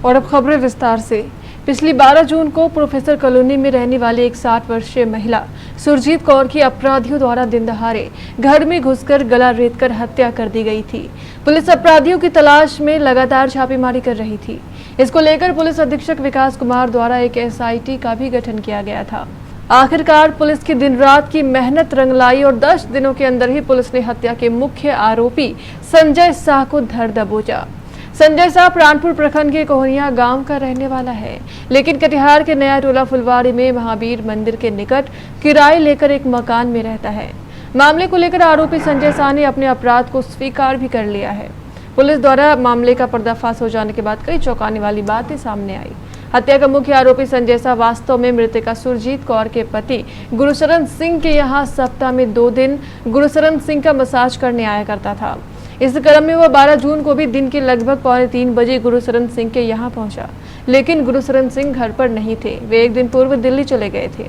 और अब खबरें विस्तार से। पिछली 12 जून को प्रोफेसर कॉलोनी में रहने वाली एक 60 वर्षीय महिला सुरजीत कौर की अपराधियों द्वारा दिन दहाड़े घर में घुसकर गला रेतकर हत्या कर दी गई थी। पुलिस अपराधियों की तलाश में लगातार छापेमारी कर रही थी। इसको लेकर पुलिस अधीक्षक विकास कुमार द्वारा एक SIT का भी गठन किया गया था। आखिरकार पुलिस की दिन रात की मेहनत रंग लाई और 10 दिनों के अंदर ही पुलिस ने हत्या के मुख्य आरोपी संजय शाह को धर दबोचा। संजय शाह प्राणपुर प्रखंड के कोहनिया गांव का रहने वाला है, लेकिन कटिहार के नया टोला फुलवाड़ी में महावीर मंदिर के निकट किराए लेकर एक मकान में रहता है। मामले को लेकर आरोपी संजय शाह ने अपने अपराध को स्वीकार भी कर लिया है। पुलिस द्वारा मामले का पर्दाफाश हो जाने के बाद कई चौंकाने वाली बातें सामने आई। हत्या का मुख्य आरोपी संजय शाह वास्तव में मृतका सुरजीत कौर के पति गुरुशरण सिंह के यहाँ सप्ताह में 2 दिन गुरुशरण सिंह का मसाज करने आया करता था। इस क्रम में वह 12 जून को भी दिन के लगभग 2:45 बजे गुरुशरण सिंह के यहाँ पहुंचा, लेकिन गुरुशरण सिंह घर पर नहीं थे। वे एक दिन पूर्व दिल्ली चले गए थे।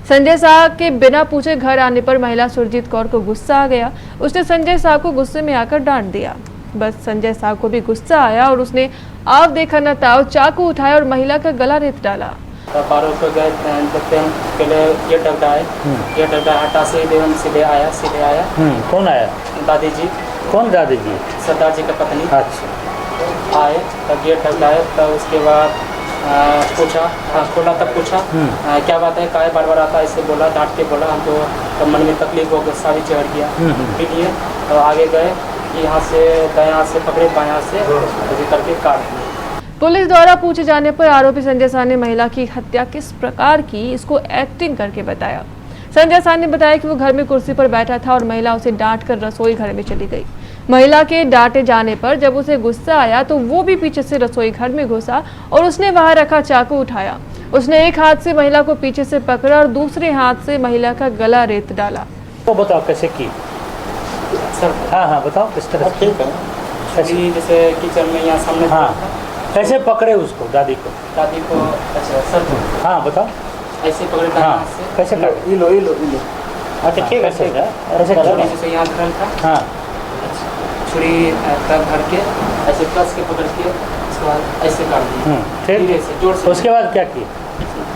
संजय शाह के बिना पूछे घर आने पर महिला सुरजीत कौर को गुस्सा आ गया। उसने संजय शाह को गुस्से में आकर डांट दिया। बस संजय शाह को भी गुस्सा आया और उसने आव देखा न ताव चाकू उठाया और महिला का गला रेत डाला। बारों को गए देखते हैं, पहले ये डगडा हटा सीधे आया। कौन आया? दादी जी। कौन दादी जी? सरदार जी का पत्नी। अच्छा। आए तब गेट डगडाए, तब उसके बाद पूछा, खोला तब पूछा क्या बात है, काय बार बार आता ऐसे बोला, डांट के बोला। हमको तो मन में तकलीफ हो, गुस्सा भी चढ़ गया। फिर ये तो आगे गए, यहाँ से दायां से पकड़े, बायां से करके काट दिए। पुलिस द्वारा पूछे जाने पर आरोपी संजय शाह ने महिला की हत्या किस प्रकार की इसको एक्टिंग करके बताया। संजय शाह ने बताया कि वो घर में कुर्सी पर बैठा था और महिला उसे डांट कर रसोई घर में चली गई। महिला के डांटे जाने पर जब उसे गुस्सा आया तो वो भी पीछे से रसोई घर में घुसा और उसने वहां रखा चाकू उठाया। उसने एक हाथ से महिला को पीछे से पकड़ा और दूसरे हाथ से महिला का गला रेत डाला। तो बताओ कैसे की? सर हाँ बताओ किस तरह? ठीक है, जैसे किचन में यहाँ सामने। हाँ, कैसे पकड़े उसको? दादी को? अच्छा सर। हाँ बताओ। ऐसे पकड़े। हाँ, कैसे कर? इलो। अच्छा ठीक है, ऐसे जैसे यहाँ धरल था। हाँ, छुरी तब धर के ऐसे कस के पकड़ के उसके बाद ऐसे काट दी। ठीक। से जोर से। उसके बाद क्या किए?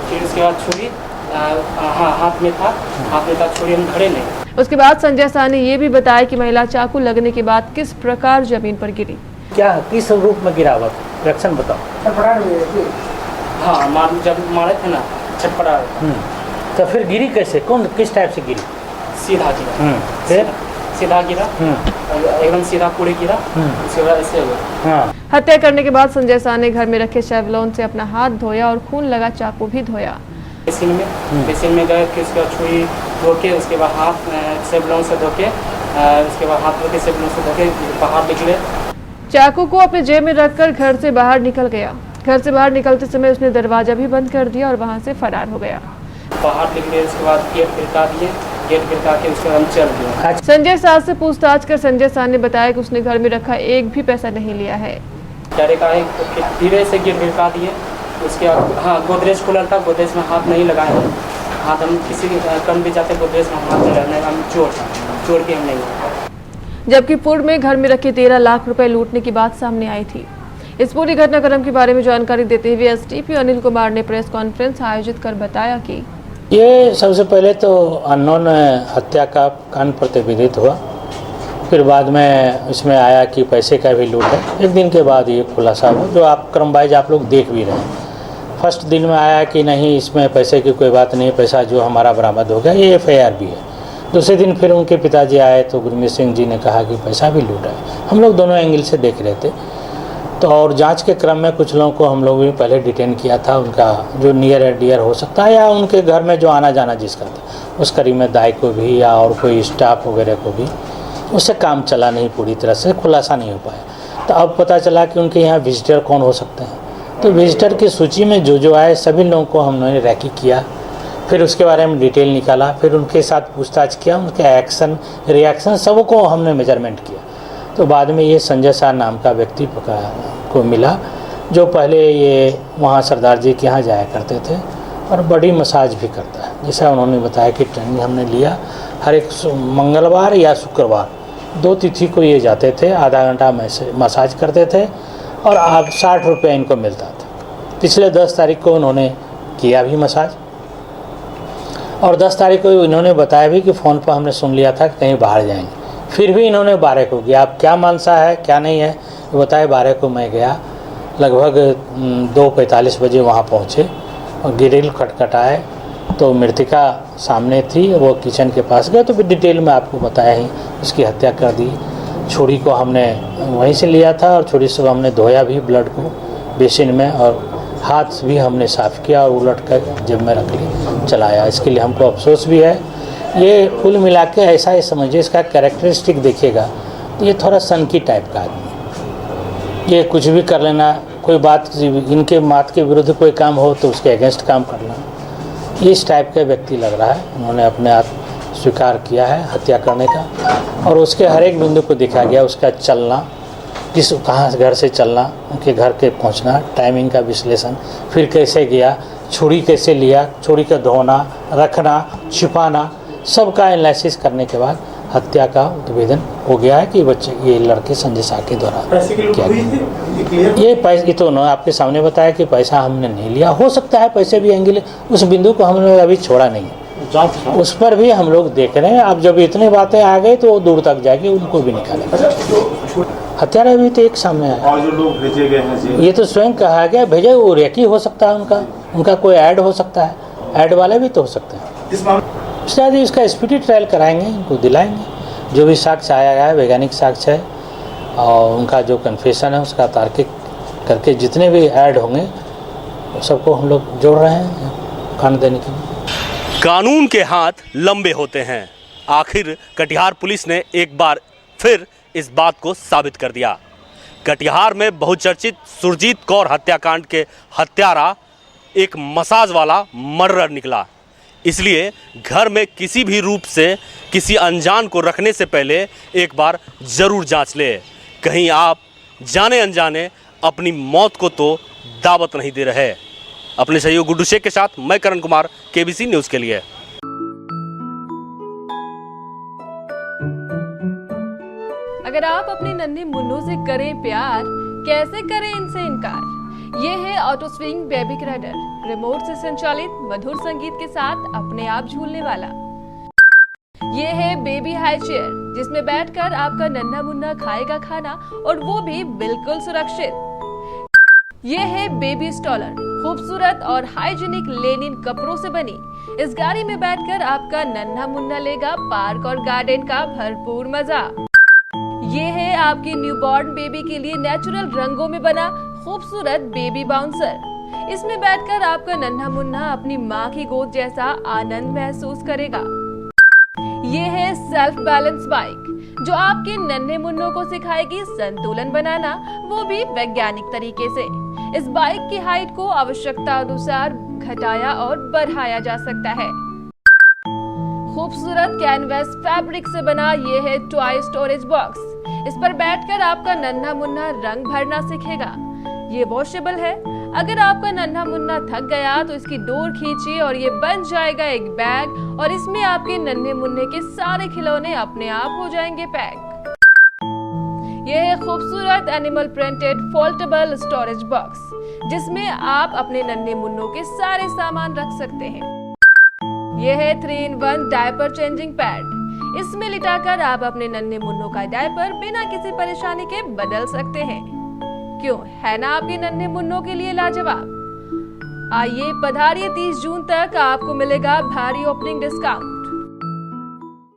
फिर उसके बाद छुरी हाथ में था, छुरी हम खड़े नहीं। उसके बाद संजय शाह ने ये भी बताया कि महिला चाकू लगने के बाद किस प्रकार जमीन पर गिरी। क्या किस रूप में गिरा हुआ? रिएक्शन बताओ। हाँ, जब मारे थे ना छटपटा। तो फिर गिरी कैसे? किस टाइप से गिरी? सीधा गिरा। फिर सीधा गिरा, एकदम सीधा पूरे गिरा। उसके बाद ऐसे हुआ। हत्या करने के बाद संजय शाह ने घर में रखे सेवलॉन से अपना हाथ धोया और खून लगा चाकू भी धोया। बेसिन में गए, फिर उसके बाद छुरी धो के, उसके बाद हाथ सेवलॉन से धो के, उसके बाद हाथ धो के सेवलॉन से धो के बाहर निकले। चाकू को अपने जेब में रखकर घर से बाहर निकल गया। घर से बाहर निकलते समय उसने दरवाजा भी बंद कर दिया और वहां से फरार हो गया। बाहर निकले, उसके बाद गेट खिड़का दिए, गेट खिड़का के उसके बाद हम चल दिए। संजय शाह से पूछताछ कर संजय शाह ने बताया कि उसने घर में रखा एक भी पैसा नहीं लिया है। धीरे से गेट खिड़का दिए, उसके बाद हाँ गोदरेज खुला था, गोदरेज में हाथ नहीं लगाए। हाथ हम किसी कम भी जाते गोदरेज में हाथ नहीं लगाए, हम चोर के हम नहीं। जबकि पूर्व में घर में रखे 13 लाख रुपए लूटने की बात सामने आई थी। इस पूरी घटनाक्रम के बारे में जानकारी देते हुए SDPO अनिल कुमार ने प्रेस कॉन्फ्रेंस आयोजित कर बताया कि ये सबसे पहले तो अननोन हत्या का कांड प्रतिवेदित हुआ, फिर बाद में इसमें आया कि पैसे का भी लूट है। एक दिन के बाद ये खुलासा हुआ, जो आप क्रमवाइज आप लोग देख भी रहे हैं। फर्स्ट दिन में आया कि नहीं इसमें पैसे की कोई बात नहीं, पैसा जो हमारा बरामद हो गया, ये FIR भी है। दूसरे दिन फिर उनके पिताजी आए तो गुरमीत सिंह जी ने कहा कि पैसा भी लूटा है। हम लोग दोनों एंगल से देख रहे थे। तो और जांच के क्रम में कुछ लोगों को हम लोग भी पहले डिटेन किया था, उनका जो नियर एंड डियर हो सकता है या उनके घर में जो आना जाना जिसका था, उस करीब में दाई को भी या और कोई स्टाफ वगैरह को भी, उससे काम चला नहीं, पूरी तरह से खुलासा नहीं हो पाया। तो अब पता चला कि उनके यहाँ विजिटर कौन हो सकते हैं। तो विजिटर की सूची में जो आए सभी लोगों को हमने रैकी किया, फिर उसके बारे में डिटेल निकाला, फिर उनके साथ पूछताछ किया, उनके एक्शन रिएक्शन सबको हमने मेजरमेंट किया। तो बाद में ये संजय शाह नाम का व्यक्ति को मिला, जो पहले ये वहाँ सरदार जी के यहाँ जाया करते थे और बॉडी मसाज भी करता है। जैसा उन्होंने बताया कि ट्रेनिंग हमने लिया, हर एक मंगलवार या शुक्रवार 2 तिथि को ये जाते थे, आधा घंटा मसाज करते थे और अब 60 रुपये इनको मिलता था। पिछले 10 तारीख को उन्होंने किया भी मसाज, और 10 तारीख को इन्होंने बताया भी कि फ़ोन पर हमने सुन लिया था कि कहीं बाहर जाएंगे। फिर भी इन्होंने 12 को किया। अब क्या मानसा है क्या नहीं है बताए। 12 को मैं गया, लगभग 2:45 बजे वहाँ पहुँचे और ग्रिल खटखटाए तो मृतिका सामने थी। वो किचन के पास गए तो भी डिटेल में आपको बताया ही, उसकी हत्या कर दी। छुरी को हमने वहीं से लिया था और छुरी से हमने धोया भी ब्लड को बेसिन में, और हाथ भी हमने साफ़ किया और उलट कर जेब में रख ली चलाया। इसके लिए हमको अफसोस भी है। ये कुल मिला के ऐसा ही समझिए, इसका कैरेक्टरिस्टिक देखिएगा तो ये थोड़ा सनकी टाइप का आदमी, ये कुछ भी कर लेना, कोई बात इनके मात के विरुद्ध कोई काम हो तो उसके अगेंस्ट काम करना, इस टाइप का व्यक्ति लग रहा है। उन्होंने अपने आप स्वीकार किया है हत्या करने का, और उसके हर एक बिंदु को दिखा गया। उसका चलना, किस कहाँ घर से चलना, उनके घर के पहुंचना, टाइमिंग का विश्लेषण, फिर कैसे गया, छुरी कैसे लिया, छुरी का धोना, रखना, छिपाना, सब का एनालिसिस करने के बाद हत्या का उद्भेदन हो गया है कि ये लड़के संजय शाह के द्वारा किया गया। ये पैसे तो उन्होंने आपके सामने बताया कि पैसा हमने नहीं लिया। हो सकता है पैसे भी आएंगे, उस बिंदु को हमने अभी छोड़ा नहीं, उस पर भी हम लोग देख रहे हैं। अब जब इतनी बातें आ गई तो वो दूर तक जाएगी, उनको भी निकालेंगे। हत्यारा भी तो एक सामने आया, और जो लोग भेजे गए हैं ये तो स्वयं कहा गया भेजे, वो रेकी हो सकता है, उनका कोई ऐड हो सकता है, ऐड वाले भी तो हो सकते हैं। शायद इसका स्पीडी ट्रायल कराएंगे, इनको दिलाएंगे। जो भी साक्ष्य आया है वैज्ञानिक साक्ष्य है, और उनका जो कन्फेशन है उसका तार्किक करके जितने भी ऐड होंगे सबको हम लोग जोड़ रहे हैं कान देने के लिए। कानून के हाथ लंबे होते हैं। आखिर कटिहार पुलिस ने एक बार फिर इस बात को साबित कर दिया। कटिहार में बहुचर्चित सुरजीत कौर हत्याकांड के हत्यारा एक मसाज वाला मर्डरर निकला। इसलिए घर में किसी भी रूप से किसी अनजान को रखने से पहले एक बार ज़रूर जांच ले, कहीं आप जाने अनजाने अपनी मौत को तो दावत नहीं दे रहे। अपने सहयोगी गुड्डू शेख के साथ मैं करण कुमार, केबीसी न्यूज़ के लिए। अगर आप अपने नन्हे मुन्नों से करें प्यार, कैसे करें इनसे इनकार। ये है auto swing baby Kreider, remote से संचालित मधुर संगीत के साथ अपने आप झूलने वाला। ये है बेबी हाई चेयर, जिसमें बैठकर आपका नन्हा मुन्ना खाएगा खाना, और वो भी बिल्कुल सुरक्षित। ये है बेबी स्टॉलर, खूबसूरत और हाइजीनिक लेनिन कपड़ों से बनी। इस गाड़ी में बैठकर आपका नन्हा मुन्ना लेगा पार्क और गार्डन का भरपूर मजा। ये है आपकी न्यूबॉर्न बेबी के लिए नेचुरल रंगों में बना खूबसूरत बेबी बाउंसर। इसमें बैठकर आपका नन्हा मुन्ना अपनी माँ की गोद जैसा आनंद महसूस करेगा। ये है सेल्फ बैलेंस बाइक, जो आपके नन्हे मुन्नों को सिखाएगी संतुलन बनाना, वो भी वैज्ञानिक तरीके से। इस बाइक की हाइट को आवश्यकता अनुसार घटाया और बढ़ाया जा सकता है। खूबसूरत कैनवस फैब्रिक से बना ये है टॉय स्टोरेज बॉक्स। इस पर बैठकर आपका नन्हा मुन्ना रंग भरना सीखेगा। ये वॉशेबल है। अगर आपका नन्हा मुन्ना थक गया तो इसकी डोर खींचिए और ये बन जाएगा एक बैग, और इसमें आपके नन्हे मुन्ने के सारे खिलौने अपने आप हो जाएंगे पैक। ये है खूबसूरत animal printed foldable storage box, जिसमें आप अपने नन्हे मुन्नों के सारे सामान रख सकते हैं। यह है 3-in-1 डायपर चेंजिंग पैड। इसमें लिटाकर आप अपने नन्हे मुन्नों का डायपर बिना किसी परेशानी के बदल सकते हैं। क्यों, है ना आपके नन्हे मुन्नों के लिए लाजवाब। आइए पधारिए, 30 जून तक आपको मिलेगा भारी ओपनिंग डिस्काउंट।